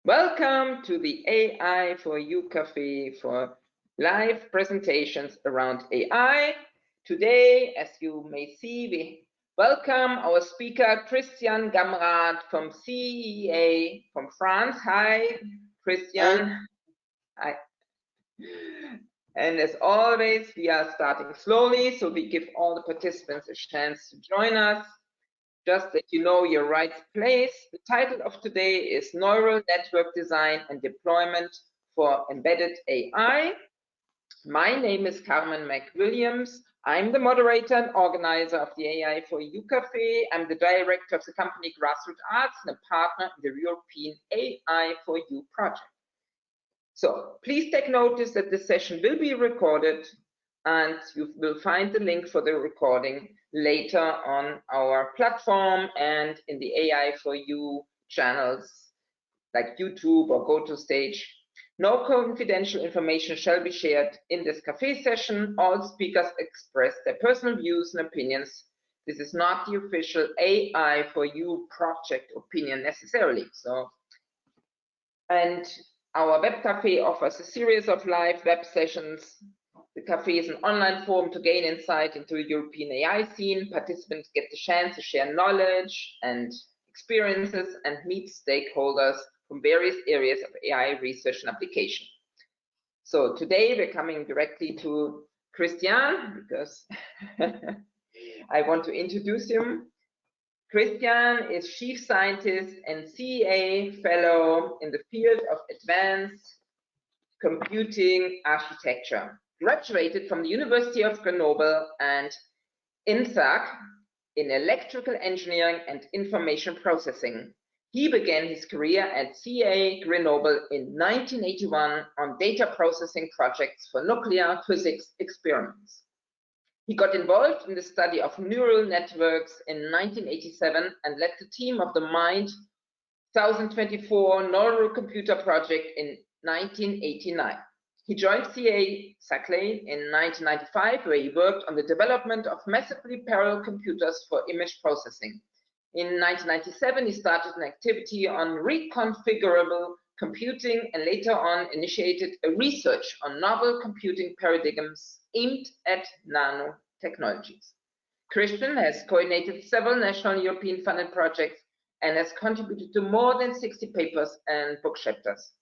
Welcome to the AI for You Cafe for live presentations around AI. Today, as you may see, we welcome our speaker, Christian Gamrat from CEA from France. Hi, Christian. Hi. And as always, we are starting slowly, so we give all the participants a chance to join us. Just that you know your right place. The title of today is Neural Network Design and Deployment for Embedded AI. My name is Carmen McWilliams. I'm the moderator and organizer of the AI for You Cafe. I'm the director of the company Grassroots Arts and a partner in the European AI for You project. So please take notice that this session will be recorded, and you will find the link for the recording later on our platform and in the AI for You channels like YouTube or GoToStage. No confidential information shall be shared in this cafe session. All speakers express their personal views and opinions. This is not the official AI for You project opinion necessarily. And our web cafe offers a series of live web sessions. The cafe is an online forum to gain insight into the European AI scene. Participants get the chance to share knowledge and experiences and meet stakeholders from various areas of AI research and application. So today we're coming directly to Christian because I want to introduce him. Christian is Chief Scientist and CEA Fellow in the field of Advanced Computing Architecture. Graduated from the University of Grenoble and ENSERG in electrical engineering and information processing. He began his career at CEA-Grenoble in 1981 on data processing projects for nuclear physics experiments. He got involved in the study of neural networks in 1987 and led the team of the MIND 1024 neurocomputer project in 1989. He joined Saclay in 1995, where he worked on the development of massively parallel computers for image processing. In 1997, he started an activity on reconfigurable computing and later on initiated a research on novel computing paradigms aimed at nanotechnologies. Christian has coordinated several national and European funded projects and has contributed to more than 60 papers and book chapters.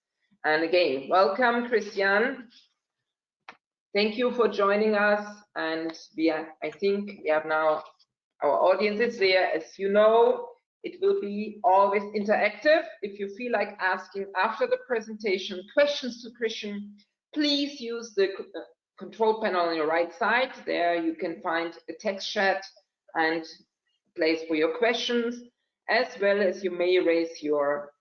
And again, welcome, Christian. Thank you for joining us. And I think we have now our audience is there. As you know, it will be always interactive. If you feel like asking after the presentation questions to Christian, please use the control panel on your right side. There you can find a text chat and a place for your questions, as well as you may raise your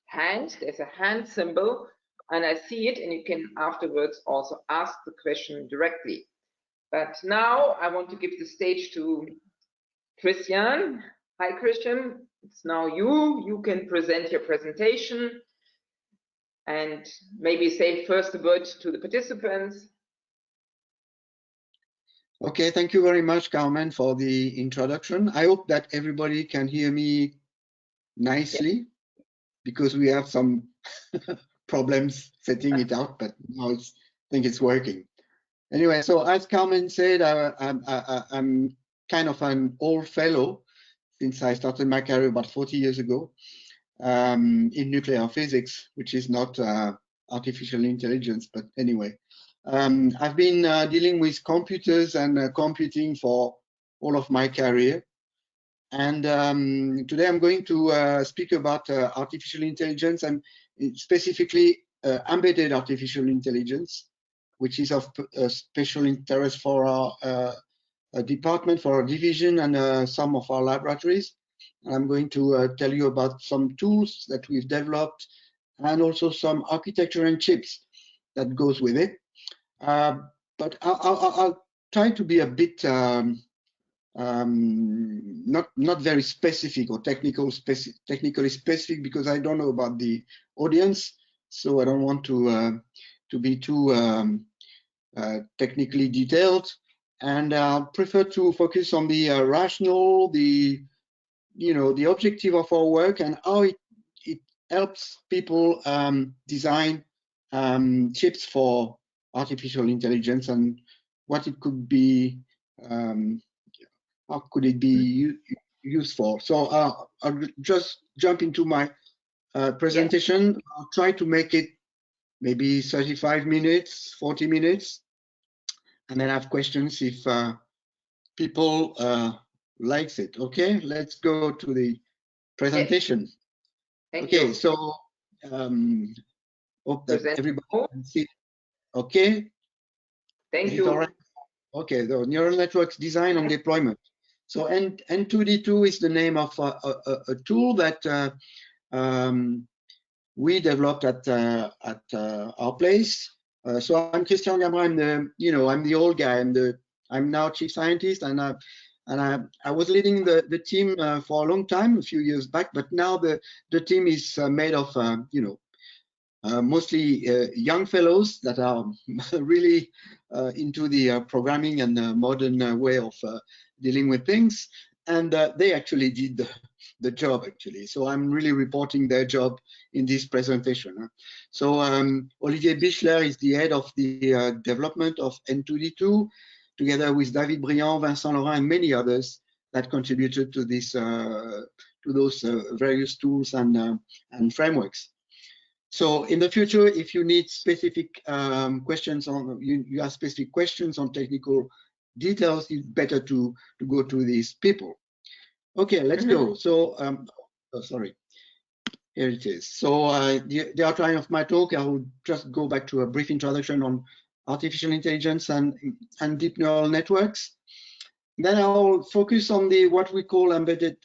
hand. There's a hand symbol. And I see it, and you can afterwards also ask the question directly. But now I want to give the stage to Christian. Hi, Christian. It's now you. You can present your presentation and maybe say first a word to the participants. Okay, thank you very much, Carmen, for the introduction. I hope that everybody can hear me nicely, because we have some problems setting it up, but now I think it's working. Anyway, so as Carmen said, I'm kind of an old fellow since I started my career about 40 years ago in nuclear physics, which is not artificial intelligence, but anyway. I've been dealing with computers and computing for all of my career. And today I'm going to speak about artificial intelligence and specifically embedded artificial intelligence, which is of special interest for our department, for our division, and some of our laboratories. And I'm going to tell you about some tools that we've developed and also some architecture and chips that goes with it. But I'll try to be a bit not very specific or technically specific, because I don't know about the audience, so I don't want to be too technically detailed, and I prefer to focus on the rationale, the objective of our work, and how it helps people design chips for artificial intelligence and what it could be, how could it be used for. So I'll just jump into my presentation. Yeah. I'll try to make it maybe 35 minutes, 40 minutes, and then have questions if people likes it. Okay, let's go to the presentation. Yes. Thank okay, you. so hope that everybody can see. Okay. Thank you. All right? Okay, the neural networks design and deployment. So N2D2 is the name of a tool that we developed at our place. So I'm Christian Gamrat. I'm the old guy. I'm now chief scientist, and I was leading the team for a long time, a few years back. But now the team is made of mostly young fellows that are really into the programming and the modern way of dealing with things, and they actually did the job actually. So I'm really reporting their job in this presentation. So Olivier Bichler is the head of the development of N2D2, together with David Briand, Vincent Laurent, and many others that contributed to this, to those various tools and frameworks. So in the future, if you need specific questions on, you have specific questions on technical details, it's better to go to these people. Okay, let's go. So, oh, sorry, here it is. So the outline of my talk, I will just go back to a brief introduction on artificial intelligence and deep neural networks. Then I'll focus on what we call embedded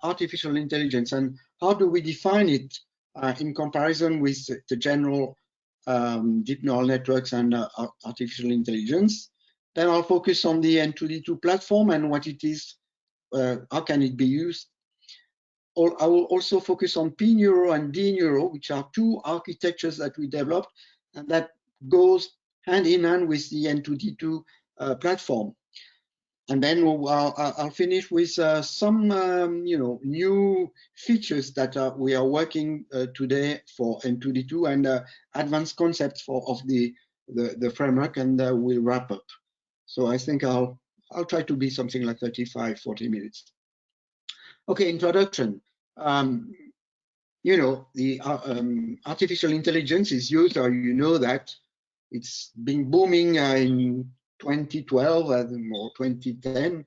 artificial intelligence and how do we define it in comparison with the general deep neural networks and artificial intelligence. Then I'll focus on the N2D2 platform and what it is, how can it be used. I will also focus on PNEURO and DNEURO, which are two architectures that we developed and that goes hand in hand with the N2D2 platform. And then I'll finish with some new features that we are working today for N2D2 and advanced concepts of the framework, and we'll wrap up. So I think I'll try to be something like 35, 40 minutes. Okay, introduction. The artificial intelligence is used, or you know that it's been booming in 2012 or 2010,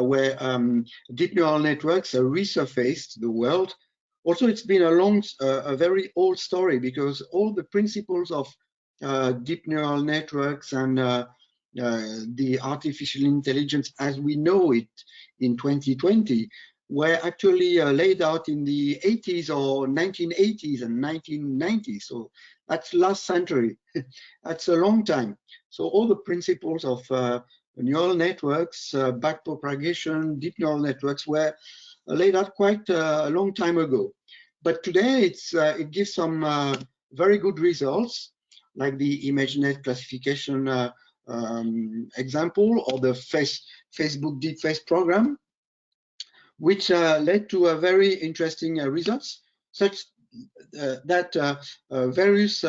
where deep neural networks resurfaced the world. Also, it's been a very old story because all the principles of deep neural networks and the artificial intelligence as we know it in 2020 were actually laid out in the 80s or 1980s and 1990s. So that's last century. That's a long time. So all the principles of neural networks, backpropagation, deep neural networks were laid out quite a long time ago. But today it gives some very good results, like the IMAGENET classification example, or the Facebook Deep Face program, which led to a very interesting results, such that various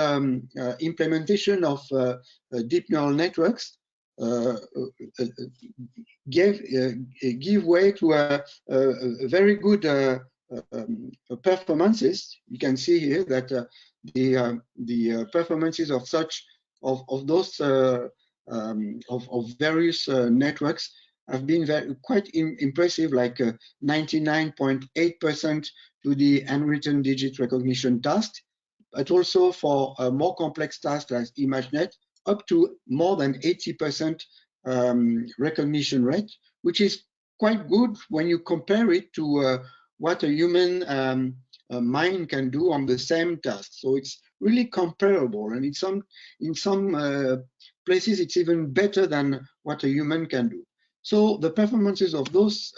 implementation of deep neural networks give way to a very good performances. You can see here that the performances of those various networks have been quite impressive, like 99.8% to the handwritten digit recognition task, but also for more complex tasks like IMAGENET, up to more than 80% recognition rate, which is quite good when you compare it to what a human mind can do on the same task. So it's really comparable, and in some places it's even better than what a human can do. So the performances of those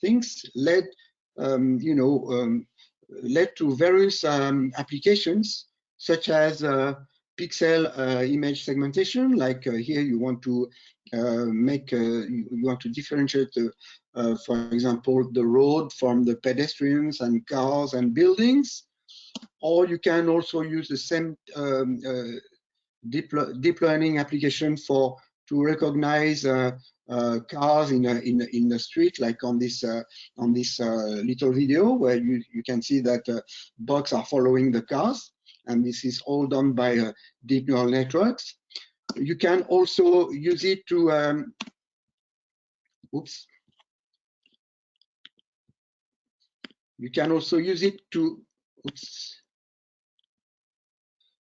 things led to various applications, such as pixel image segmentation. Like here, you want to you want to differentiate, for example, the road from the pedestrians and cars and buildings. or you can also use the same deep learning application to recognize cars in the street, like on this little video where you can see that bugs are following the cars, and this is all done by deep neural networks. You can also use it to you can also use it to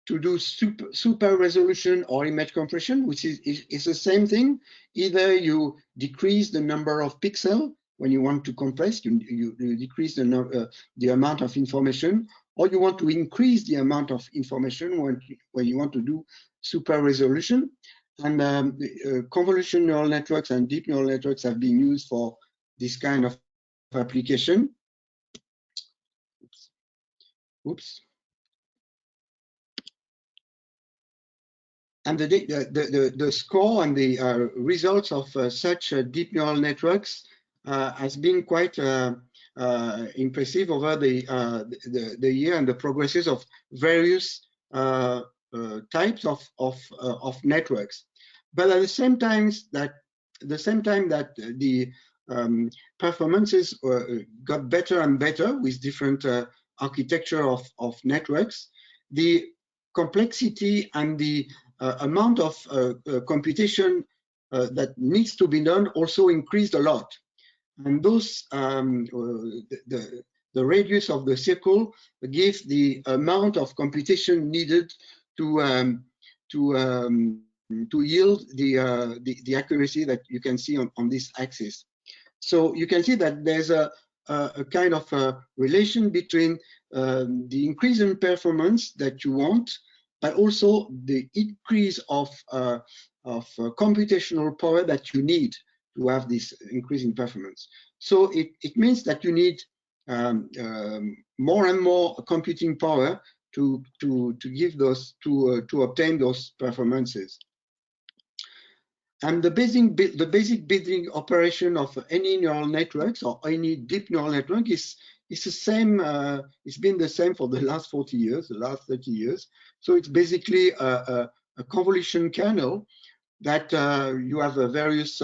do super resolution or image compression, which is the same thing. Either you decrease the number of pixels when you want to compress, you decrease the amount of information, or you want to increase the amount of information when you want to do super resolution. And convolution neural networks and deep neural networks have been used for this kind of application. And the score and the results of such deep neural networks has been quite impressive over the year, and the progresses of various types of networks. But at the same time that the performances got better and better with different architecture of networks, the complexity and the amount of computation that needs to be done also increased a lot. And those the radius of the circle gives the amount of computation needed to yield the accuracy that you can see on this axis. So you can see that there's a kind of a relation between the increase in performance that you want, but also the increase of computational power that you need to have this increase in performance. So it means that you need more and more computing power to give those to obtain those performances. And the basic building operation of any neural networks or any deep neural network is the same. It's been the same for the last 40 years, the last 30 years. So it's basically a convolution kernel that you have various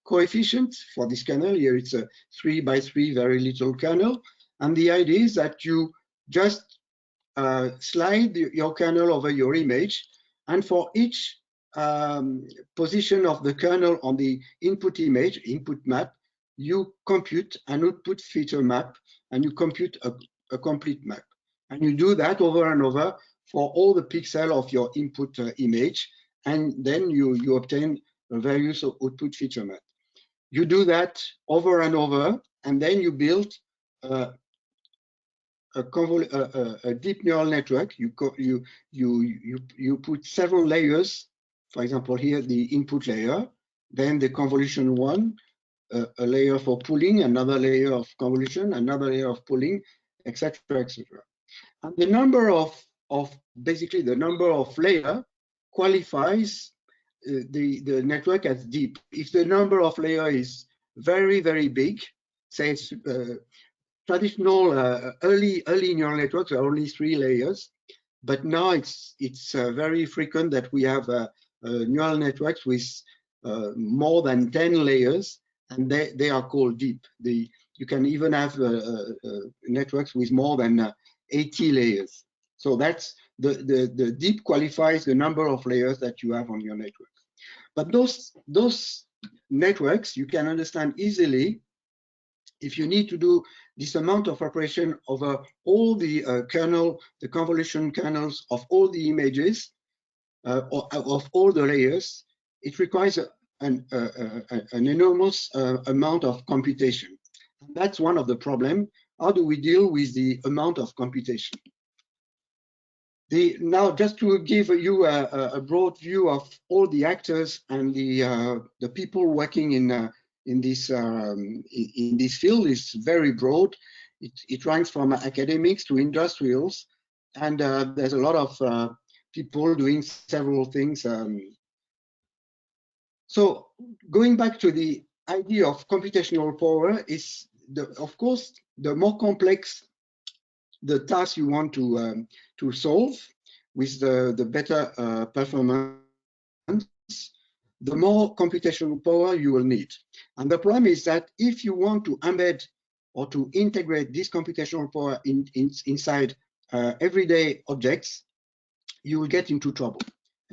coefficients for this kernel. Here it's a 3 by 3 very little kernel, and the idea is that you just slide your kernel over your image, and for each position of the kernel on the input image, input map, you compute an output feature map, and you compute a complete map. And you do that over and over for all the pixels of your input image, and then you obtain a various output feature map. You do that over and over, and then you build a deep neural network. You put several layers. For example, here the input layer, then the convolution one, a layer for pooling, another layer of convolution, another layer of pooling, etc., etc. And the number basically the number of layer qualifies the network as deep. If the number of layer is very, very big, say it's traditional early neural networks are only 3 layers, but now it's very frequent that we have neural networks with more than 10 layers, and they are called deep. You can even have networks with more than 80 layers. So that's the deep qualifies the number of layers that you have on your network. But those networks you can understand easily if you need to do this amount of operation over all the the convolution kernels of all the images, of all the layers. It requires an enormous amount of computation. And that's one of the problems. How do we deal with the amount of computation? Now, just to give you a broad view of all the actors and the people working in this field is very broad. It ranks from academics to industrials, and there's a lot of people doing several things. So going back to the idea of computational power is, of course, the more complex the task you want to solve with the better performance, the more computational power you will need. And the problem is that if you want to embed or to integrate this computational power inside everyday objects, you will get into trouble.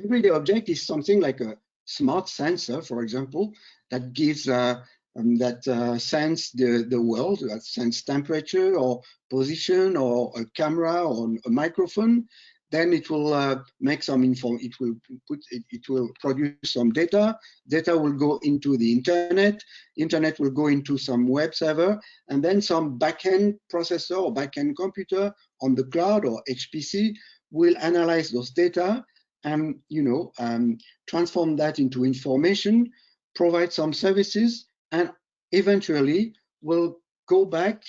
Everyday object is something like a smart sensor, for example, that gives sense the world, that sense temperature or position, or a camera or a microphone. Then it will make some info. It will produce some data. Data will go into the internet. Internet will go into some web server, and then some backend processor or backend computer on the cloud or HPC will analyze those data and transform that into information, provide some services, and eventually will go back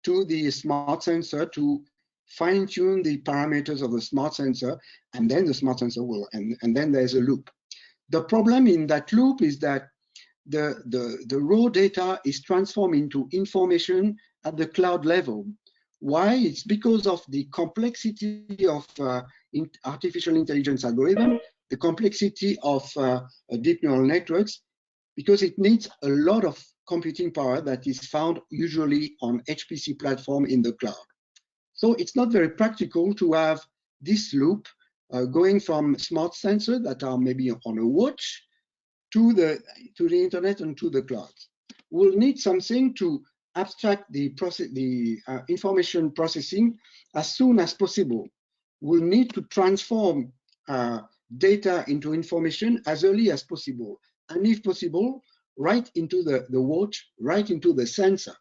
to the smart sensor to fine-tune the parameters of the smart sensor, and then the smart sensor will, and then there's a loop. The problem in that loop is that the raw data is transformed into information at the cloud level. Why? It's because of the complexity of artificial intelligence algorithm, the complexity of deep neural networks, because it needs a lot of computing power that is found usually on HPC platform in the cloud. So it's not very practical to have this loop going from smart sensors that are maybe on a watch to the internet and to the cloud. We'll need something to abstract the information processing as soon as possible. We'll need to transform data into information as early as possible, and if possible, right into the watch, right into the sensor.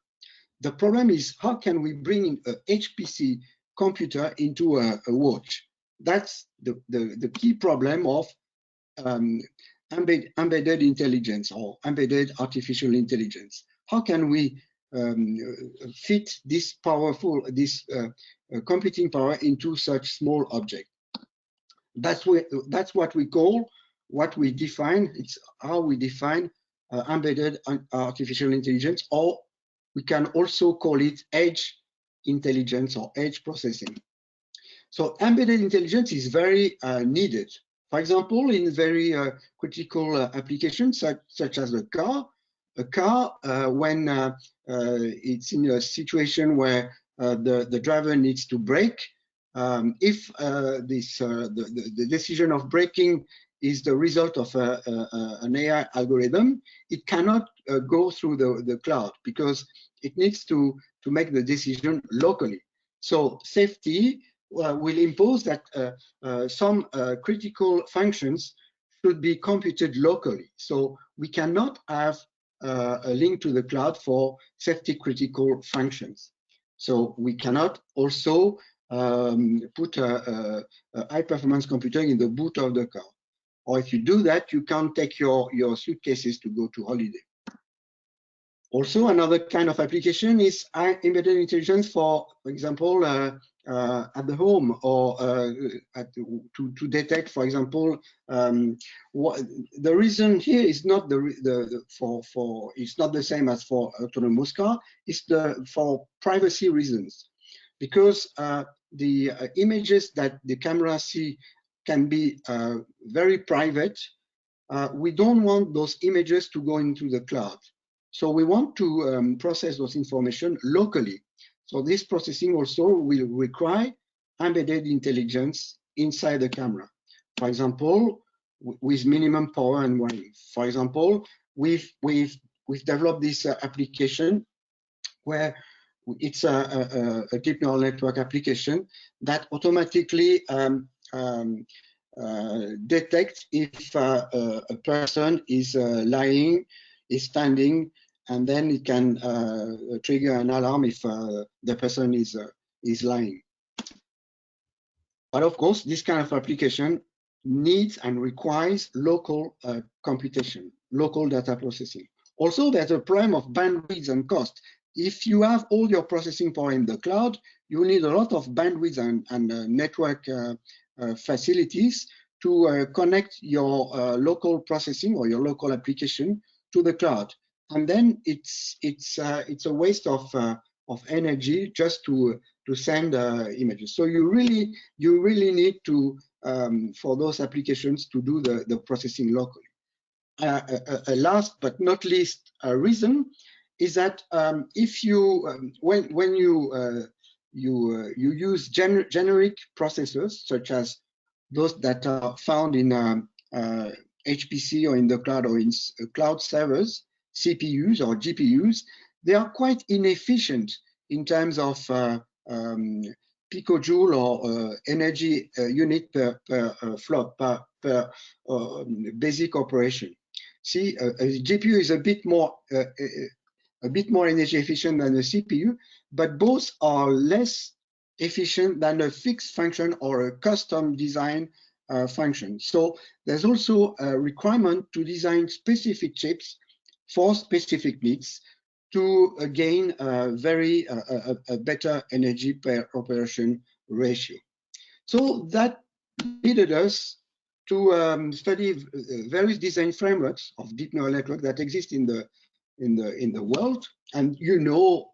The problem is, how can we bring in a HPC computer into a watch? That's the key problem of embedded intelligence or embedded artificial intelligence. How can we fit this computing power into such small object? That's what we call, what we define. It's how we define embedded artificial intelligence, or we can also call it edge intelligence or edge processing. So embedded intelligence is very needed. For example, in very critical applications such as a car, when it's in a situation where the driver needs to brake, if the decision of braking is the result of an AI algorithm, it cannot go through the cloud because it needs to make the decision locally. So safety will impose that some critical functions should be computed locally. So we cannot have a link to the cloud for safety critical functions. So we cannot also put a high performance computer in the boot of the car. Or if you do that, you can't take your suitcases to go to holiday. Also, another kind of application is embedded intelligence for example, at the home, or to detect, for example, the reason here is not it's not the same as for autonomous car. It's for privacy reasons, because the images that the camera see can be very private. We don't want those images to go into the cloud. So we want to process those information locally. So this processing also will require embedded intelligence inside the camera. For example, with minimum power and wiring. For example, we've developed this application where it's a deep neural network application that automatically detects if a person is lying, is standing, and then it can trigger an alarm if the person is lying. But of course, this kind of application needs and requires local computation, local data processing. Also, there's a problem of bandwidth and cost. If you have all your processing power in the cloud, you need a lot of bandwidth and network facilities to connect your local processing or your local application to the cloud. And then it's a waste of energy just to send images. So you really need to for those applications to do the processing locally. Last but not least reason is that if you when you use generic processors such as those that are found in HPC or in the cloud or in cloud servers, CPUs or GPUs, they are quite inefficient in terms of picojoule or energy unit per flop per basic operation. See, a GPU is a bit more energy efficient than a CPU, but both are less efficient than a fixed function or a custom design function. So there's also a requirement to design specific chips for specific needs to gain a better energy per operation ratio. So that led us to study various design frameworks of deep neural network that exist in the world, and you know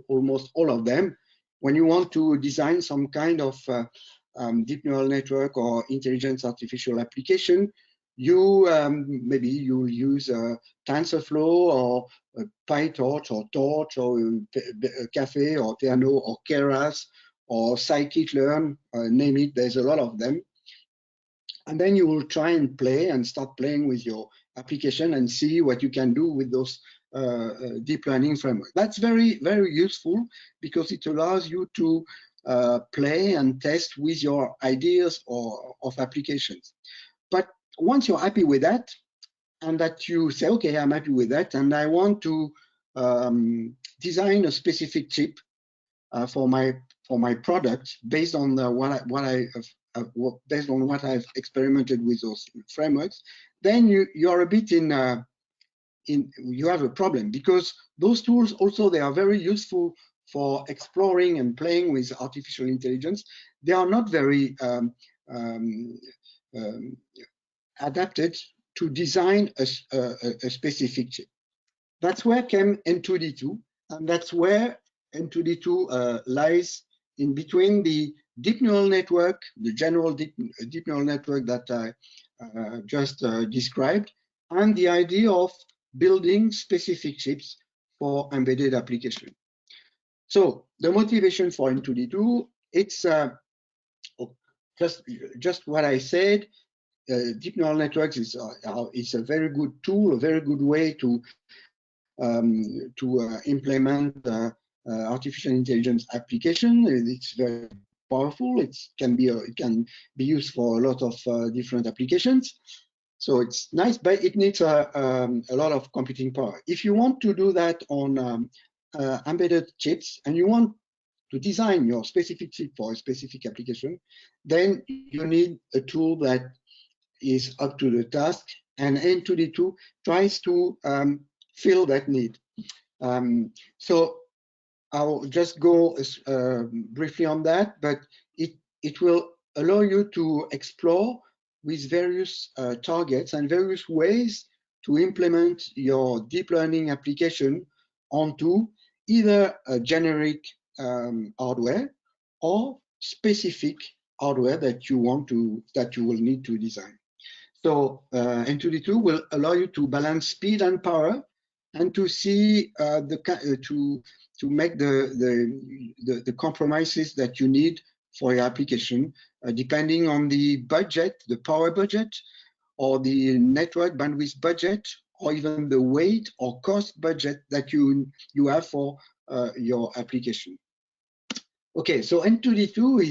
almost all of them. When you want to design some kind of deep neural network or intelligence artificial application, you maybe you use TensorFlow or PyTorch or Torch or Caffe or Theano or Keras or scikit-learn, name it, there's a lot of them. And then you will try and play and start playing with your application and see what you can do with those deep learning framework. That's very, very useful because it allows you to play and test with your ideas of applications. But once you're happy with that, and that you say, okay, I'm happy with that, and I want to design a specific chip for my product based on based on what I've experimented with those frameworks, then you're a bit you have a problem, because those tools also, they are very useful for exploring and playing with artificial intelligence. They are not very adapted to design a specific chip. That's where came N2D2, and that's where N2D2 lies in between the deep neural network, the general deep neural network that I just described, and the idea of building specific chips for embedded application. So the motivation for N2D2, it's just what I said. Deep neural networks is a very good tool, a very good way to implement artificial intelligence application. It's very powerful. It can be used for a lot of different applications. So it's nice, but it needs a lot of computing power. If you want to do that on embedded chips, and you want to design your specific chip for a specific application, then you need a tool that is up to the task, and N2D2 tries to fill that need. So I'll just go briefly on that, but it will allow you to explore with various targets and various ways to implement your deep learning application onto either a generic hardware or specific hardware that you will need to design. So N2D2 will allow you to balance speed and power, and to see to make the compromises that you need for your application, depending on the budget, the power budget, or the network bandwidth budget, or even the weight or cost budget that you have for your application. Okay, so N2D2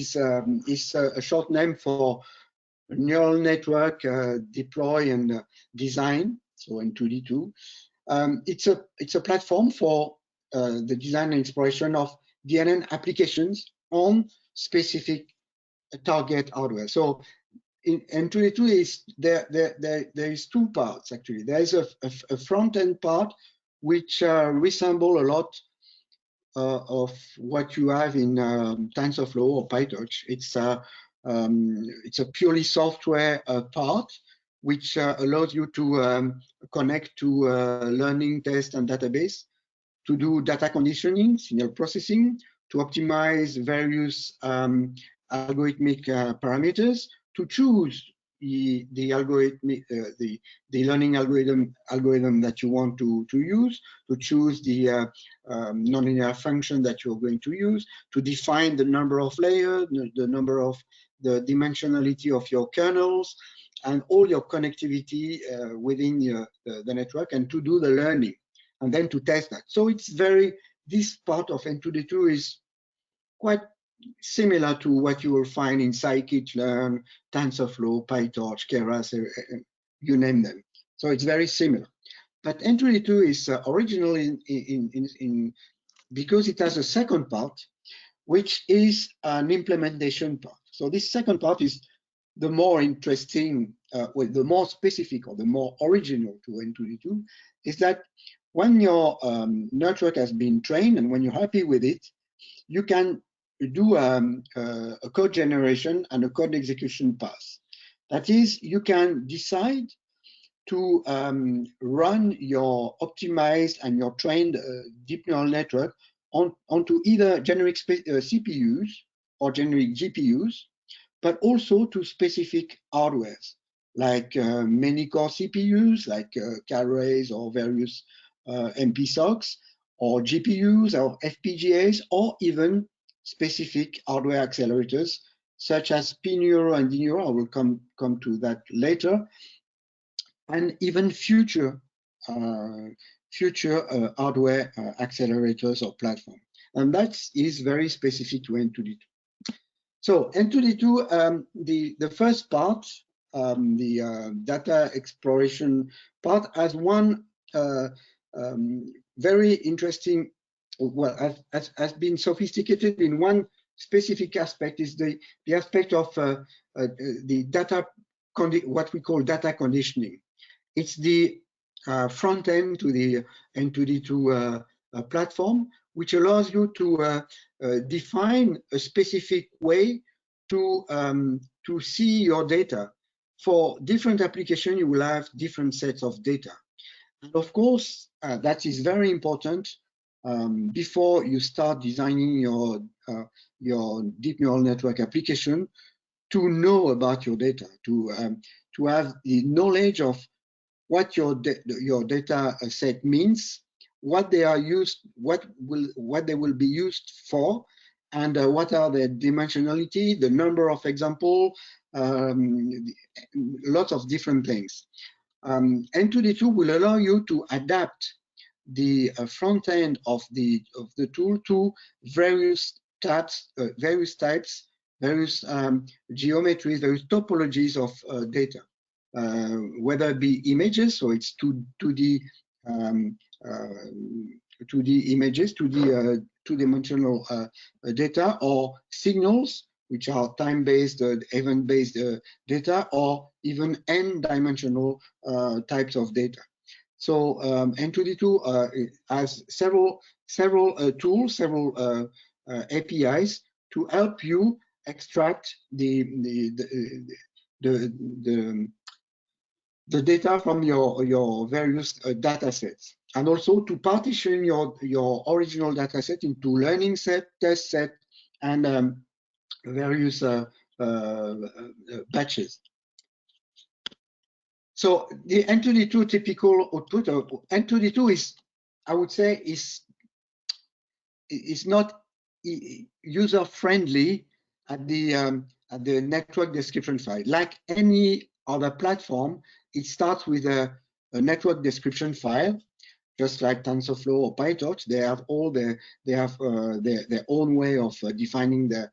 is a short name for neural network deploy and design. So N2D2, it's a platform for the design and exploration of DNN applications on specific target hardware. So in N2D2 is there is two parts actually. There is a front end part which resemble a lot of what you have in TensorFlow or PyTorch. It's a purely software part which allows you to connect to learning, test, and database. to do data conditioning, signal processing, to optimize various algorithmic parameters, to choose the learning algorithm that you want to use, to choose the nonlinear function that you're going to use, to define the number of layers, the number of the dimensionality of your kernels, and all your connectivity within the network, and to do the learning, and then to test that. So it's this part of N2D2 is quite similar to what you will find in scikit-learn, TensorFlow, PyTorch, Keras, you name them. So it's very similar. But N2D2 is original because it has a second part, which is an implementation part. So this second part is the more interesting, the more specific or the more original to N2D2, is that when your network has been trained and when you're happy with it, you can do a code generation and a code execution path. That is, you can decide to run your optimized and your trained deep neural network onto either generic CPUs or generic GPUs, but also to specific hardwares, like many core CPUs, like Calrays or various MPSOCs, or GPUs or FPGAs, or even specific hardware accelerators, such as PNEURO and DNEURO. I will come to that later, and even future hardware accelerators or platform. And that is very specific to N2D2. So N2D2, the first part, the data exploration part, has one very interesting, well, has been sophisticated in one specific aspect, is the aspect of the data, what we call data conditioning. It's the front end to the N2D2 platform, which allows you to define a specific way to see your data. For different applications, you will have different sets of data. And of course, that is very important before you start designing your deep neural network application, to know about your data, to have the knowledge of what your data set means, what they are used, what they will be used for, and what are the dimensionality, the number of example, lots of different things. N2D2 will allow you to adapt the front end of the tool to various types, various geometries, various topologies of data, whether it be images, so it's 2D images, 2D two-dimensional data, or signals, which are time-based, event-based data, or even n-dimensional types of data. So N2D2 has several tools, several APIs to help you extract the data from your various data sets, and also to partition your original data set into learning set, test set, and various batches. So the N2D2 typical output, N2D2 is, I would say, is not user friendly at the network description file. Like any other platform, it starts with a network description file, just like TensorFlow or PyTorch. They have all their own way of defining the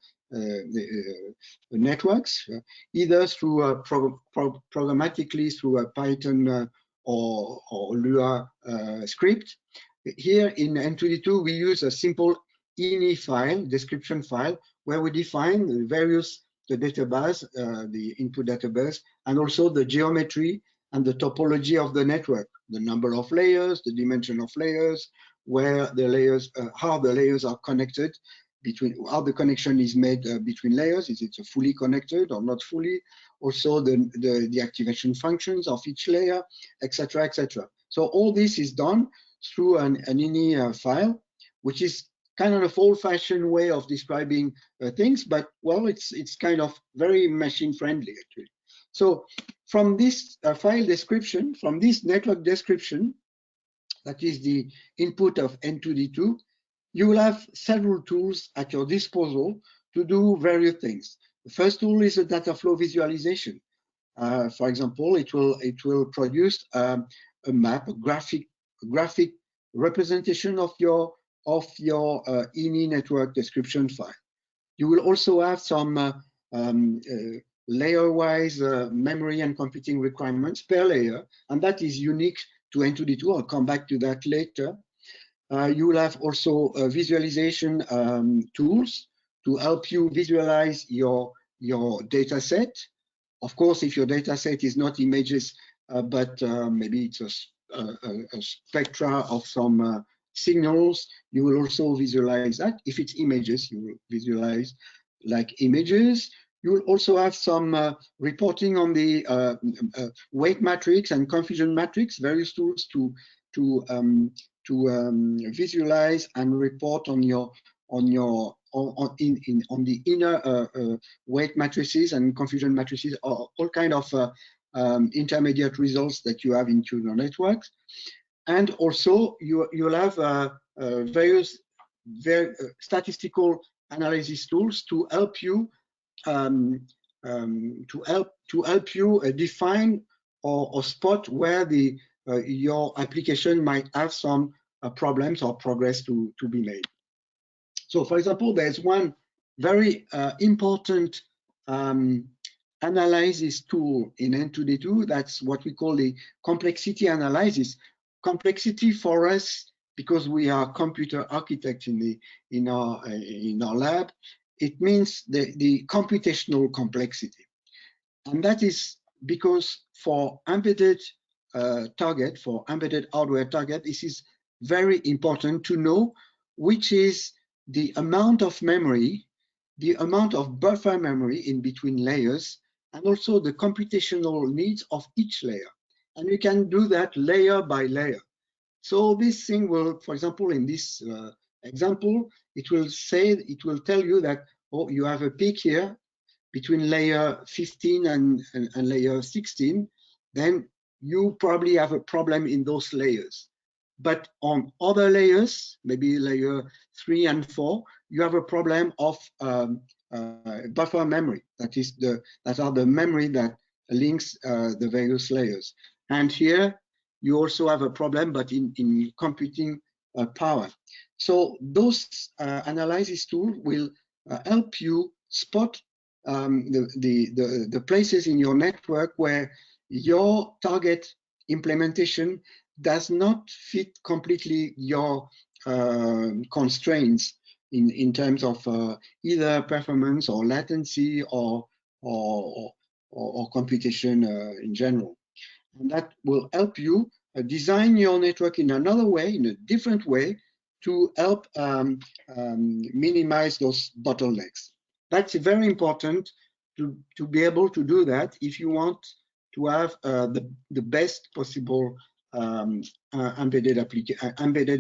networks, either through programmatically through a Python or Lua script. Here in N2D2, we use a simple INI file, description file, where we define the various, the database, the input database, and also the geometry and the topology of the network, the number of layers, the dimension of layers, where the layers, how the layers are connected, between how the connection is made between layers. Is it fully connected or not fully? Also the activation functions of each layer, etc., etc. So all this is done through an INI file, which is kind of old-fashioned way of describing things, but well, it's kind of very machine-friendly actually. So from this file description, from this network description, that is the input of N2D2, you will have several tools at your disposal to do various things. The first tool is a data flow visualization. For example, it will produce a map, a graphic representation of your INI network description file. You will also have some layer-wise memory and computing requirements per layer, and that is unique to N2D2. I'll come back to that later. You will have also visualization tools to help you visualize your data set. Of course, if your data set is not images, but maybe it's a spectra of some signals, you will also visualize that. If it's images, you will visualize like images. You will also have some reporting on the weight matrix and confusion matrix, various tools to visualize and report on the inner weight matrices and confusion matrices, all kind of intermediate results that you have into your networks. And also you'll have various statistical analysis tools to help you define or spot where your application might have some problems or progress to be made. So, for example, there's one very important analysis tool in N2D2. That's what we call the complexity analysis. Complexity for us, because we are computer architects in our lab, it means the computational complexity, and that is because for embedded for embedded hardware target, this is very important to know which is the amount of memory, the amount of buffer memory in between layers, and also the computational needs of each layer. And we can do that layer by layer. So this thing will, for example, in this example, it will tell you that, oh, you have a peak here between layer 15 and layer 16, then you probably have a problem in those layers. But on other layers, maybe layer 3 and 4, you have a problem of buffer memory. That are the memory that links the various layers. And here you also have a problem, but in computing power. So those analysis tools will help you spot the places in your network where your target implementation does not fit completely your constraints in terms of either performance or latency or computation in general. And that will help you design your network in another way, in a different way, to help minimize those bottlenecks. That's very important to be able to do that if you want to have the best possible embedded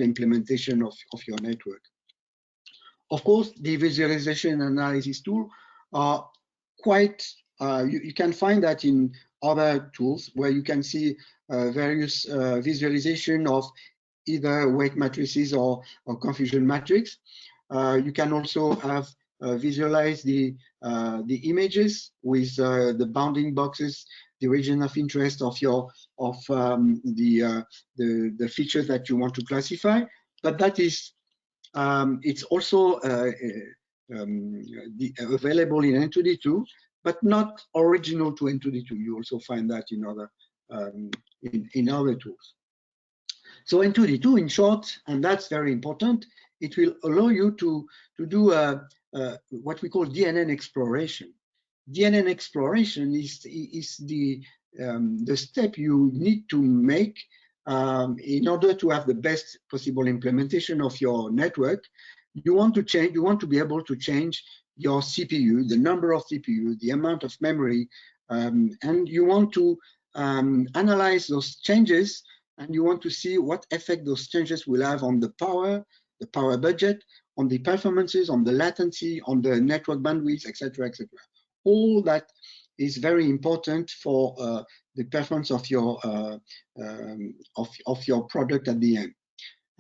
implementation of your network. Of course, the visualization analysis tool are quite, you can find that in other tools where you can see various visualization of either weight matrices or confusion matrix. You can also have visualize the images with the bounding boxes, the region of interest of the features that you want to classify. But that is it's also available in N2D2, but not original to N2D2. You also find that in other tools. So N2D2, in short, and that's very important, it will allow you to do what we call DNN exploration. DNN exploration is the step you need to make in order to have the best possible implementation of your network. You want to be able to change your CPU, the number of CPU, the amount of memory, and you want to analyze those changes and you want to see what effect those changes will have on the power budget, on the performances, on the latency, on the network bandwidth, etc., etc. All that is very important for the performance of your product at the end.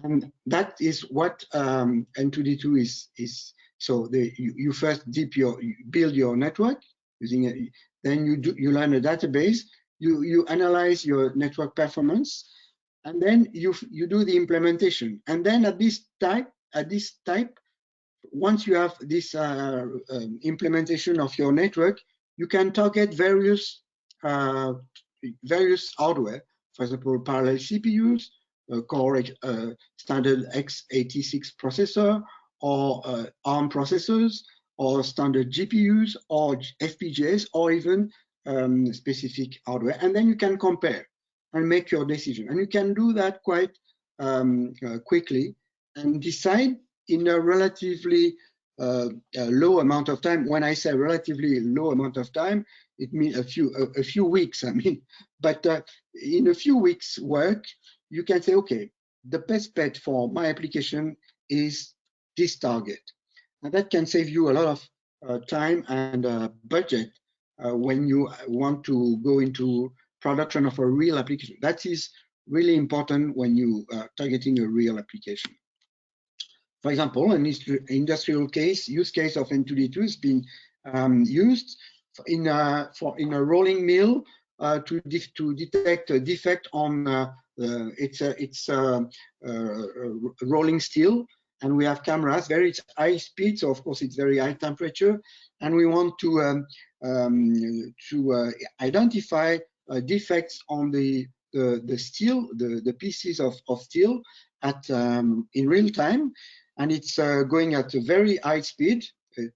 And that is what N2D2 is. So you first build your network using it, then you learn a database, you analyze your network performance, and then you do the implementation. And then at this type, once you have this implementation of your network, you can target various hardware, for example, parallel CPUs, core standard x86 processor, or ARM processors, or standard GPUs, or FPGAs, or even specific hardware. And then you can compare and make your decision. And you can do that quite quickly and decide in a relatively low amount of time. When I say relatively low amount of time, it means a few weeks, I mean. But in a few weeks work, you can say, okay, the best bet for my application is this target. And that can save you a lot of time and budget when you want to go into production of a real application. That is really important when you are targeting a real application. For example, an industrial use case of N2D2 has been used in a rolling mill to detect a defect on its rolling steel, and we have cameras, very high speed, so of course it's very high temperature, and we want to identify defects on the steel, the pieces of steel at in real time, and it's going at a very high speed,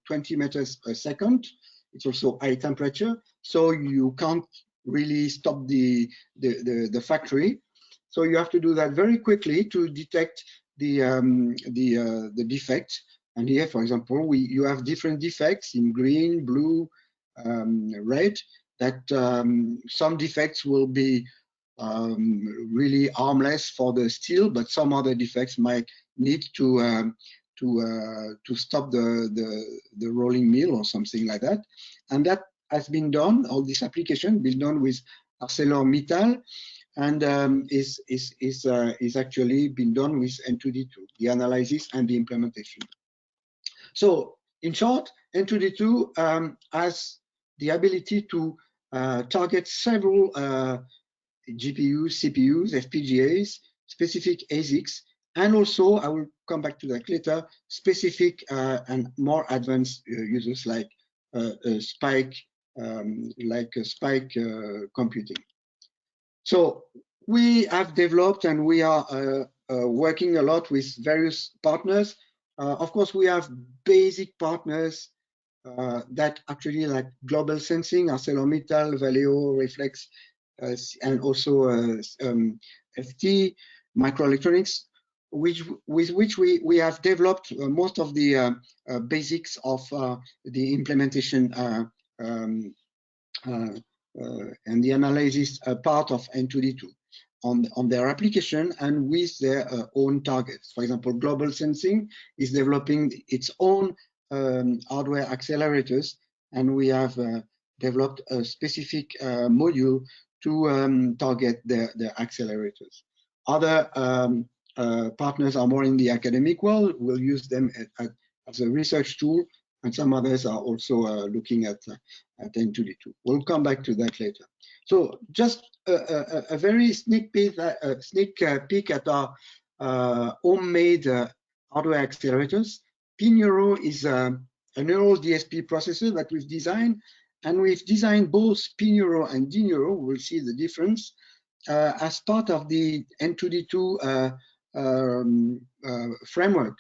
20 meters per second. It's also high temperature, so you can't really stop the factory. So you have to do that very quickly to detect the defect. And here, for example, you have different defects in green, blue, red. That some defects will be really harmless for the steel, but some other defects might need to stop the rolling mill or something like that. And that has been done, all this application been done with ArcelorMittal, and is actually been done with N2D2, the analysis and the implementation. So in short, N2D2 has the ability to target several GPUs, CPUs, FPGAs, specific ASICs, and also, I will come back to that later, specific and more advanced users like spike computing. So we have developed and we are working a lot with various partners. Of course, we have basic partners that actually like global sensing, ArcelorMittal, Valeo, Reflex, and also FT, microelectronics, with which we have developed most of the basics of the implementation and the analysis part of N2D2 on their application and with their own targets. For example, global sensing is developing its own hardware accelerators, and we have developed a specific module to target their accelerators. Other partners are more in the academic world. We'll use them as a research tool, and some others are also looking at N2D2. We'll come back to that later. So just a very sneak peek at our homemade hardware accelerators. PNEURO is a neural DSP processor that we've designed, and we've designed both PNEURO and DNEURO. We'll see the difference as part of the N2D2 framework.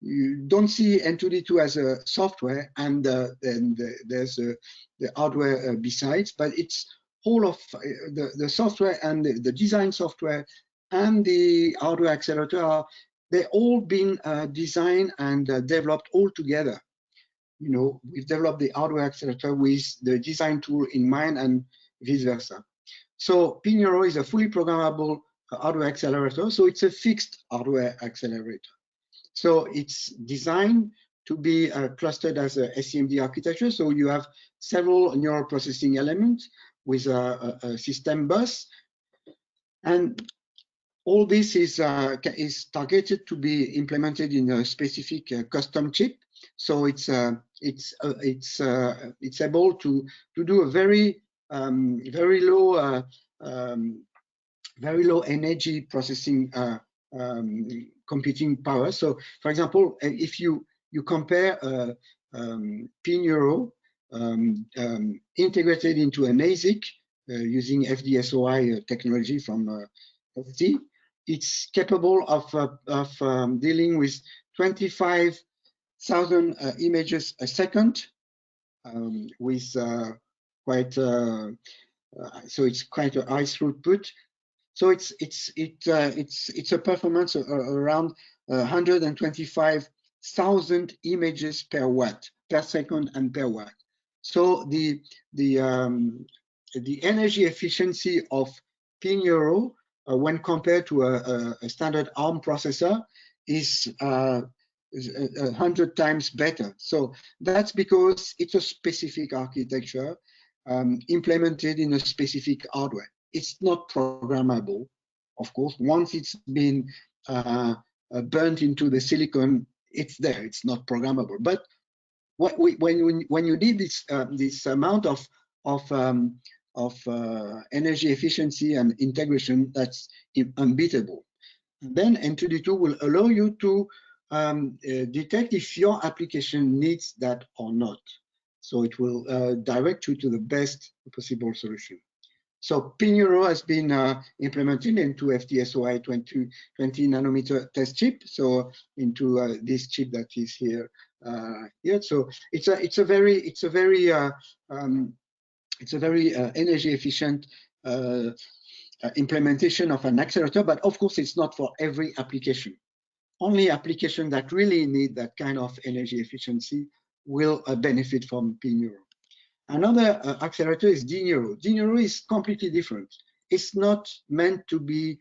You don't see N2D2 as a software, and then there's the hardware besides, but it's all of the software and the design software and the hardware accelerator they're all been designed and developed all together. You know, we've developed the hardware accelerator with the design tool in mind and vice versa. So PNEURO is a fully programmable hardware accelerator. So it's a fixed hardware accelerator. So it's designed to be clustered as a SEMD architecture. So you have several neural processing elements with a system bus, and all this is targeted to be implemented in a specific custom chip. So it's able to do a very low energy processing computing power. So, for example, if you compare PNEURO integrated into an ASIC using FDSOI technology from ST, it's capable of dealing with 25,000 images a second with quite so it's quite a high throughput. So it's a performance around 125,000 images per watt, per second, and per watt. So the energy efficiency of PNEURO when compared to a standard ARM processor is 100 times better. So that's because it's a specific architecture implemented in a specific hardware. It's not programmable, of course. Once it's been burnt into the silicon, it's there. It's not programmable. But when you need this amount of energy efficiency and integration, that's unbeatable. Then N2D2 will allow you to detect if your application needs that or not. So it will direct you to the best possible solution. So PNEURO has been implemented into FDSOI 20 nanometer test chip. So into this chip that is here. So it's a very energy efficient implementation of an accelerator. But of course, it's not for every application. Only applications that really need that kind of energy efficiency will benefit from PNEURO. Another accelerator is DNEURO. DNEURO is completely different. It's not meant to be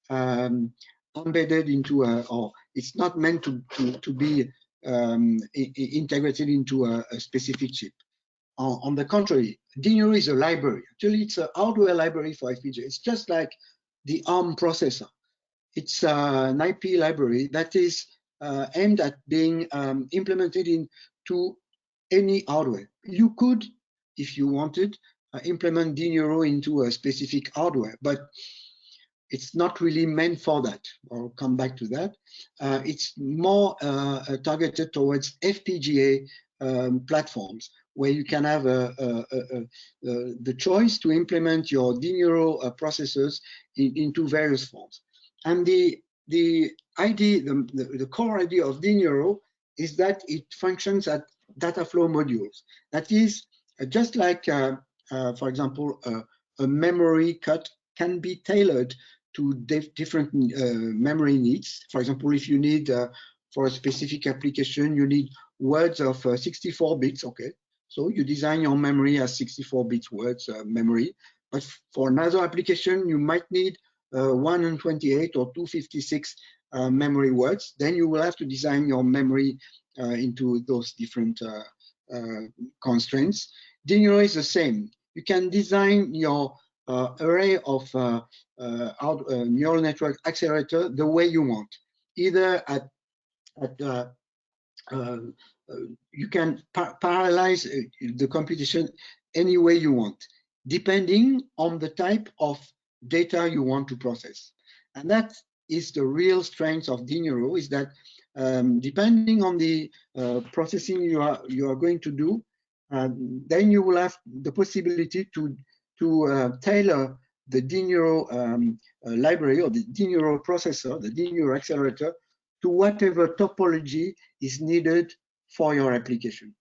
embedded into or it's not meant to be integrated into a specific chip. On the contrary, DNEURO is a library. Actually, it's a hardware library for FPGA. It's just like the ARM processor. It's an IP library that is aimed at being implemented into any hardware. You could, if you wanted, implement DNEURO into a specific hardware, but it's not really meant for that. I'll come back to that. It's more targeted towards FPGA platforms, where you can have the choice to implement your DNEURO processors into various forms. And the idea, the core idea of DNEURO is that it functions at data flow modules. That is, just like, for example, a memory cut can be tailored to different memory needs. For example, if you need, for a specific application, you need words of 64 bits, okay. So you design your memory as 64 bits words memory. But for another application, you might need 128 or 256 memory words. Then you will have to design your memory into those different constraints. DNEURO is the same. You can design your array of neural network accelerator the way you want. Either you can parallelize the computation any way you want, depending on the type of data you want to process. And that is the real strength of DNEURO, is that depending on the processing you are going to do, then you will have the possibility to tailor the DNEURO library or the DNEURO processor, the DNEURO accelerator, to whatever topology is needed for your application.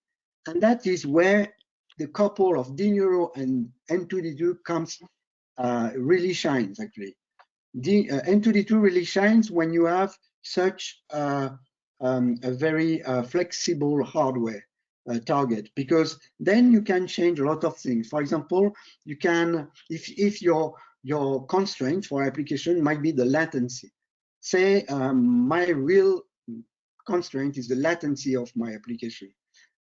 And that is where the couple of DNEURO and N2D2 comes really shines, actually. N2D2 really shines when you have such a very flexible hardware target, because then you can change a lot of things. For example, you can, if your your constraint for application might be the latency. Say my real constraint is the latency of my application.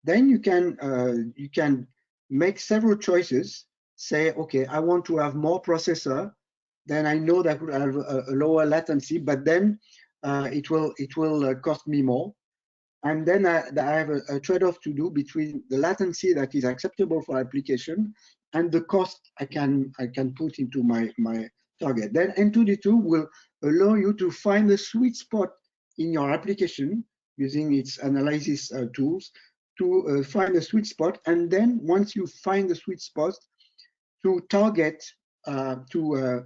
Then you can make several choices. Say, okay, I want to have more processor. Then I know that will have a lower latency, but then it will cost me more. And then I have a trade-off to do between the latency that is acceptable for application and the cost I can put into my target. Then N2D2 will allow you to find the sweet spot in your application using its analysis tools to find the sweet spot. And then once you find the sweet spot, to target to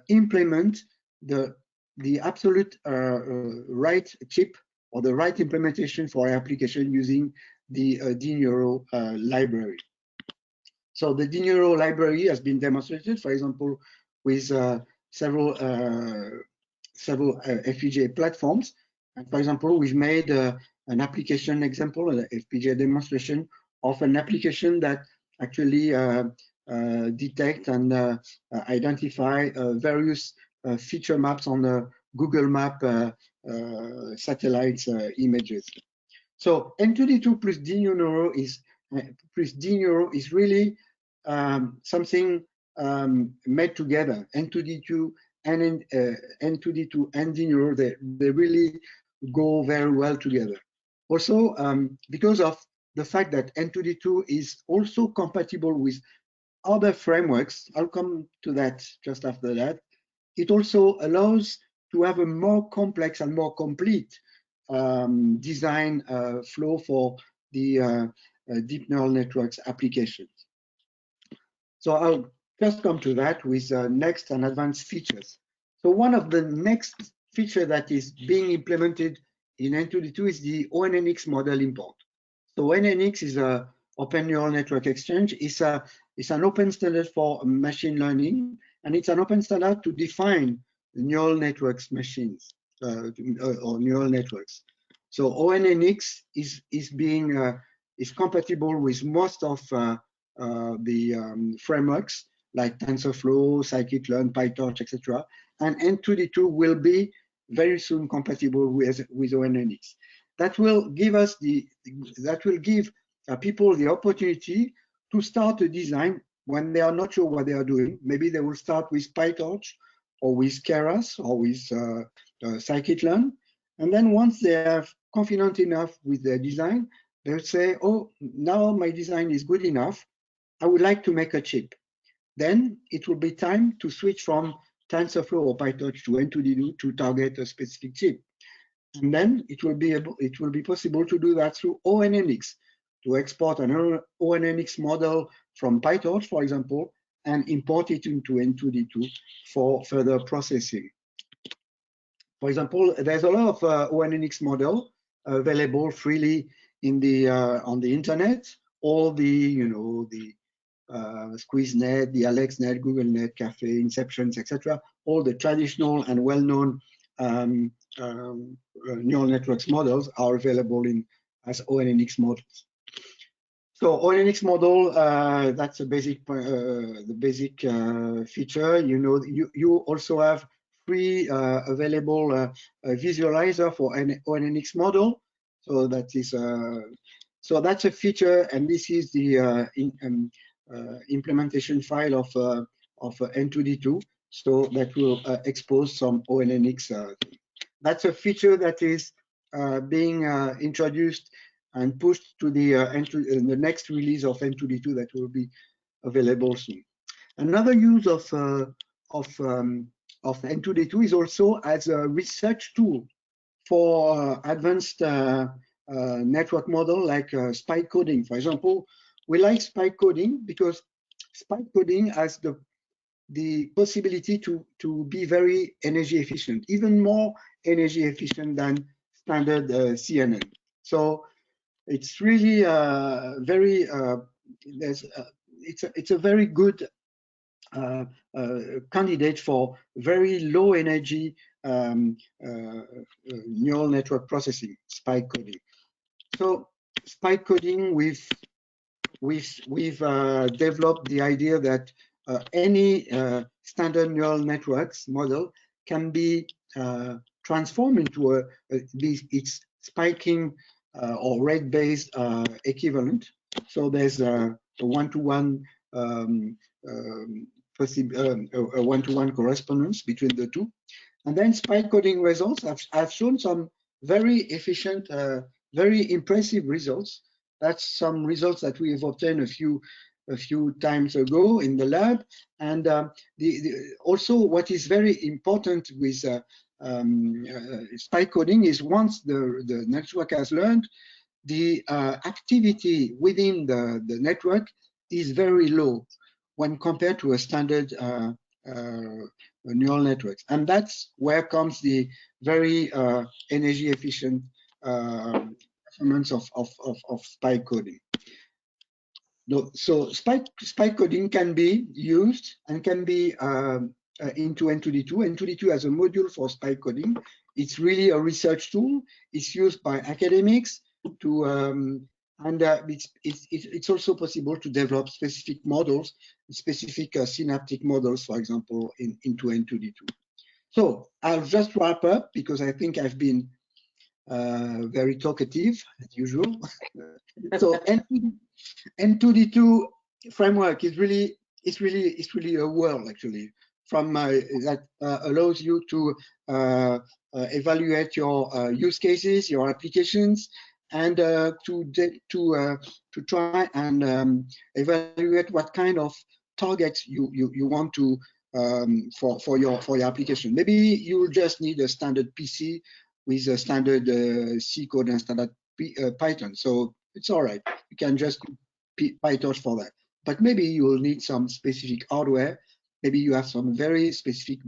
implement the absolute right chip or the right implementation for application using the DNEURO library. So the DNEURO library has been demonstrated, for example, with several FPGA platforms. And for example, we've made an application example, an FPGA demonstration of an application that actually detect and identify various feature maps on the Google Map satellites images. So N2D2 plus DNEURO is really something made together. N2D2 and N2D2 and DNEURO, they really go very well together. Also, because of the fact that N2D2 is also compatible with other frameworks, I'll come to that just after that. It also allows to have a more complex and more complete design flow for the deep neural networks applications. So I'll first come to that with next and advanced features. So one of the next feature that is being implemented in N2D2 is the ONNX model import. So ONNX is a Open Neural Network Exchange. It's an open standard for machine learning, and it's an open standard to define neural networks machines or neural networks. So ONNX is compatible with most of the frameworks like TensorFlow, scikit-learn, PyTorch, etc. And N2D2 will be very soon compatible with ONNX. That will give people the opportunity to start a design when they are not sure what they are doing. Maybe they will start with PyTorch or with Keras or with scikit-learn. And then once they are confident enough with their design, they'll say, oh, now my design is good enough. I would like to make a chip. Then it will be time to switch from TensorFlow or PyTorch to N2D2 to target a specific chip. And then it will be possible to do that through ONNX, to export an ONNX model from PyTorch, for example, and import it into N2D2 for further processing. For example, there's a lot of ONNX model available freely in the on the internet. All the the SqueezeNet, the AlexNet, GoogleNet, Caffe, Inceptions, etc. All the traditional and well-known neural networks models are available as ONNX models. So ONNX model, that's a basic the basic feature. You also have free available visualizer for an ONNX model. So that is so that's a feature, and this is the implementation file of N2D2. So that will expose some ONNX. That's a feature that is being introduced and pushed to the next release of N2D2 that will be available soon. Another use of N2D2 is also as a research tool for advanced network model like spike coding. For example, we like spike coding because spike coding has the possibility to be very energy efficient, even more energy efficient than standard CNN. So it's really very it's a very good candidate for very low energy neural network processing, spike coding. So spike coding, we've developed the idea that any standard neural networks model can be transformed into its spiking or rate-based equivalent. So there's a one-to-one a one-to-one correspondence between the two. And then spike coding results have shown some very efficient, very impressive results. That's some results that we have obtained a few times ago in the lab. And also what is very important with spike coding is once the network has learned, the activity within the network is very low when compared to a standard neural networks. And that's where comes the very energy efficient performance of spike coding. So spike coding can be used and can be into N2D2. N2D2 has a module for spike coding. It's really a research tool. It's used by academics to, and it's also possible to develop specific models, specific synaptic models, for example, into N2D2. So I'll just wrap up because I think I've been very talkative as usual. So N2D2 framework is really a world actually from that allows you to evaluate your use cases, your applications, and to try and evaluate what kind of targets you want to for your application. Maybe you just need a standard PC with a standard C code and standard Python. So it's all right. You can just PyTorch for that. But maybe you will need some specific hardware. Maybe you have some very specific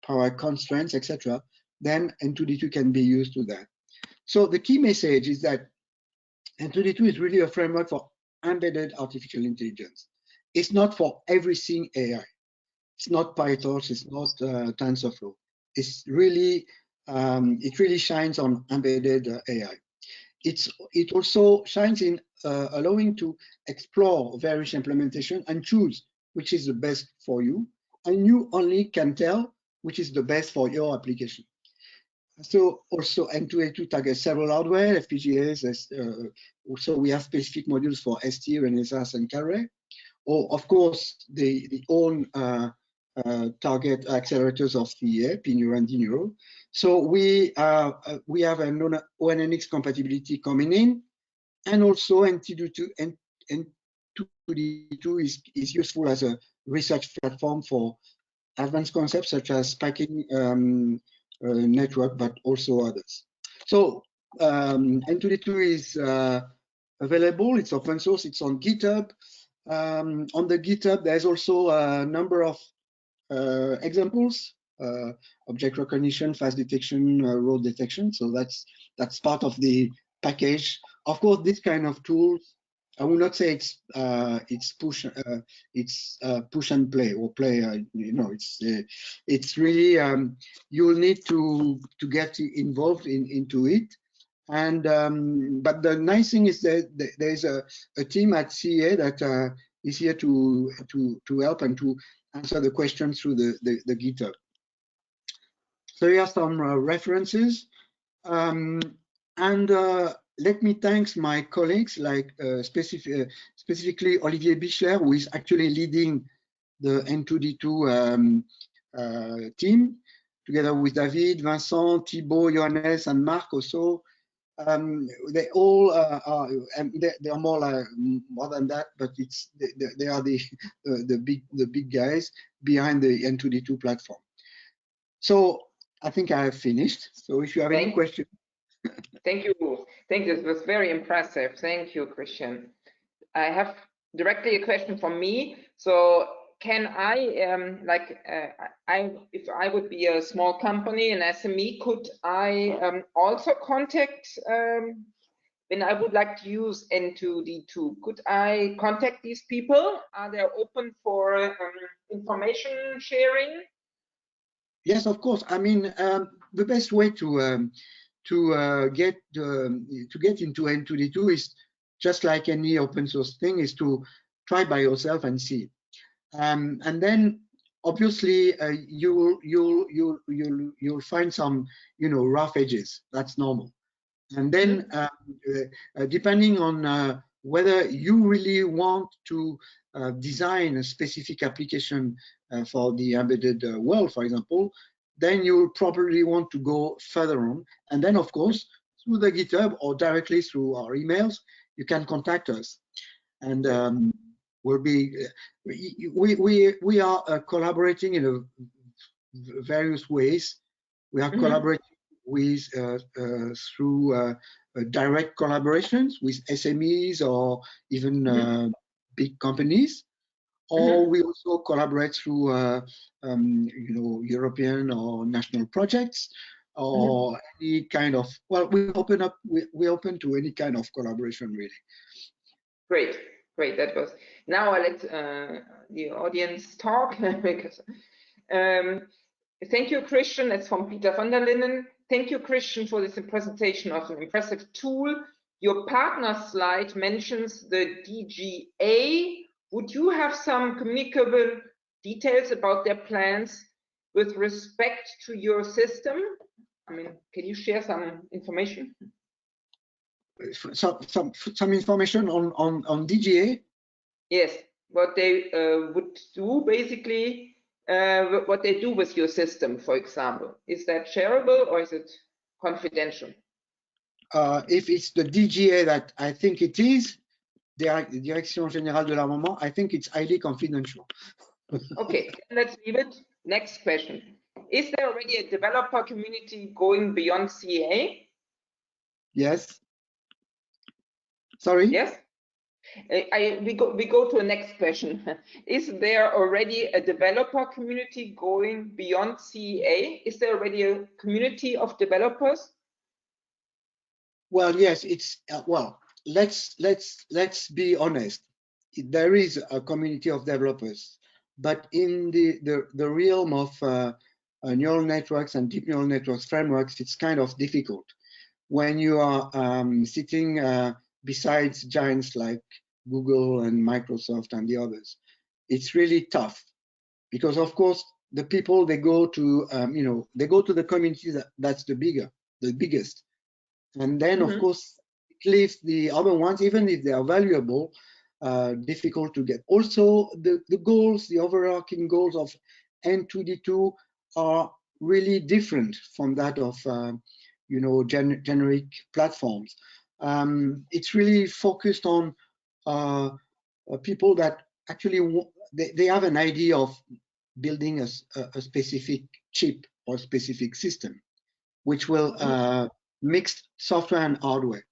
power constraints, etc. Then N2D2 can be used to that. So the key message is that N2D2 is really a framework for embedded artificial intelligence. It's not for everything AI. It's not PyTorch. It's not TensorFlow. It's really it really shines on embedded AI. It also shines in allowing to explore various implementation and choose which is the best for you, and you only can tell which is the best for your application. So also N2D2 targets several hardware, FPGAs. Also we have specific modules for ST, Renesas, and Carre. Or of course the own target accelerators of CEA, PNEURO and DNEURO. So we have an ONNX compatibility coming in, and also N2D2 is useful as a research platform for advanced concepts such as spiking network, but also others. So N2D2 is available. It's open source. It's on GitHub. On the GitHub, there's also a number of examples, object recognition, fast detection, road detection. So that's part of the package. Of course, this kind of tools, I will not say it's push and play or play. You know, it's really you'll need to get involved into it. And but the nice thing is that there's a team at CEA that is here to help and to answer the questions through the GitHub. So here are some references, and let me thank my colleagues, like specifically Olivier Bichler, who is actually leading the N2D2 team, together with David, Vincent, Thibaut, Johannes, and Marc also. They all are, and they are more than that, but they are the big guys behind the N2D2 platform. So I think I have finished. So if you have any questions. Thank you. It was very impressive. Thank you, Christian. I have directly a question from me. So can I, if I would be a small company, an SME, could I also contact, when I would like to use N2D2, could I contact these people? Are they open for information sharing? Yes, of course. I mean, the best way to get into N2D2 is just like any open source thing, is to try by yourself and see. And then obviously you'll find some rough edges. That's normal. And then depending on whether you really want to design a specific application for the embedded world, for example, then you'll probably want to go further on. And then, of course, through the GitHub or directly through our emails, you can contact us. And we'll be, we are collaborating in various ways. We are collaborating with through direct collaborations with SMEs or even big companies, or we also collaborate through European or national projects, or any kind of, well, we're open to any kind of collaboration, really. Great, that was, now I let the audience talk. Because thank you, Christian. That's from Peter van der Linden. Thank you, Christian, for this presentation of an impressive tool. Your partner slide mentions the DGA. Would you have some communicable details about their plans with respect to your system? I mean, can you share some information? Some information on DGA? Yes, what they would do, basically, what they do with your system, for example. Is that shareable or is it confidential? If it's the DGA that I think it is, Direction Générale de l'Armement, I think it's highly confidential. Okay, let's leave it. Next question. Is there already a developer community going beyond CEA? Yes. Sorry? Yes. We go to the next question. Is there already a developer community going beyond CEA? Is there already a community of developers? Well, yes, it's well, let's be honest. There is a community of developers, but in the realm of neural networks and deep neural networks frameworks, it's kind of difficult when you are sitting besides giants like Google and Microsoft and the others. It's really tough because, of course, the people, they go to they go to the community that's the biggest, and then of course it leaves the other ones, even if they are valuable, difficult to get. Also, the goals, the overarching goals of N2D2 are really different from that of generic platforms. It's really focused on people that actually they have an idea of building a specific chip or specific system, which will mix software and hardware.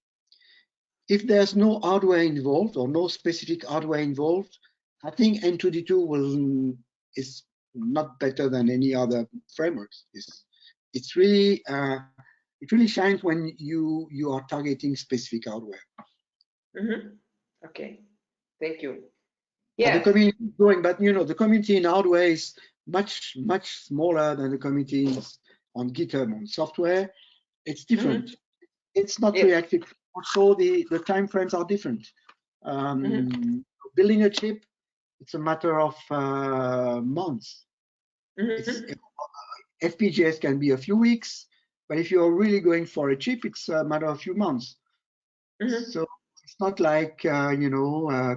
If there's no hardware involved or no specific hardware involved, I think N2D2 is not better than any other frameworks. It really shines when you are targeting specific hardware. Okay, thank you. Yeah, the community is growing, but the community in hardware is much smaller than the communities on GitHub on software. It's different. It's not reactive. Also, the time frames are different. Building a chip, it's a matter of months. FPGAs can be a few weeks, but if you're really going for a chip, it's a matter of a few months. So it's not like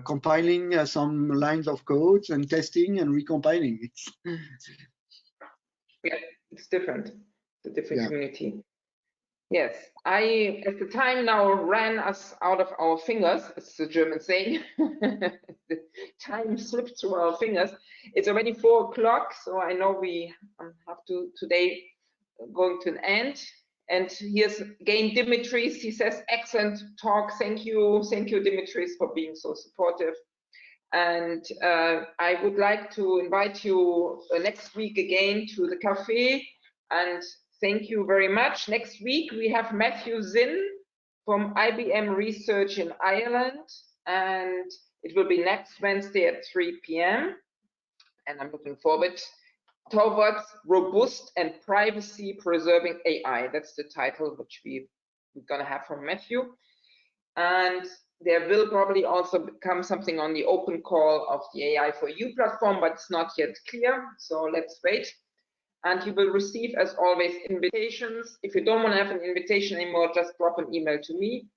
compiling some lines of codes and testing and recompiling. It's different. The different community. Yes, at the time now ran us out of our fingers. It's the German saying. The time slipped through our fingers. It's already 4 o'clock, so I know we have to today going to an end. And here's again Dimitris. He says, excellent talk. Thank you, Dimitris, for being so supportive. And I would like to invite you next week again to the cafe. And thank you very much. Next week, we have Matthew Zinn from IBM Research in Ireland, and it will be next Wednesday at 3 p.m. And I'm looking forward towards robust and privacy-preserving AI. That's the title which we're going to have from Matthew. And there will probably also become something on the open call of the AI for You platform, but it's not yet clear. So let's wait. And you will receive, as always, invitations. If you don't want to have an invitation anymore, just drop an email to me.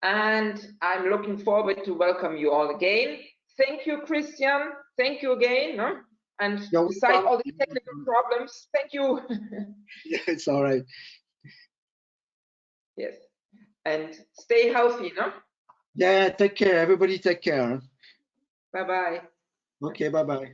And I'm looking forward to welcome you all again. Thank you, Christian. Thank you again. No? And beside all the technical problems, thank you. Yeah, it's all right. Yes. And stay healthy, no? Yeah, take care. Everybody take care. Bye-bye. Okay, bye-bye.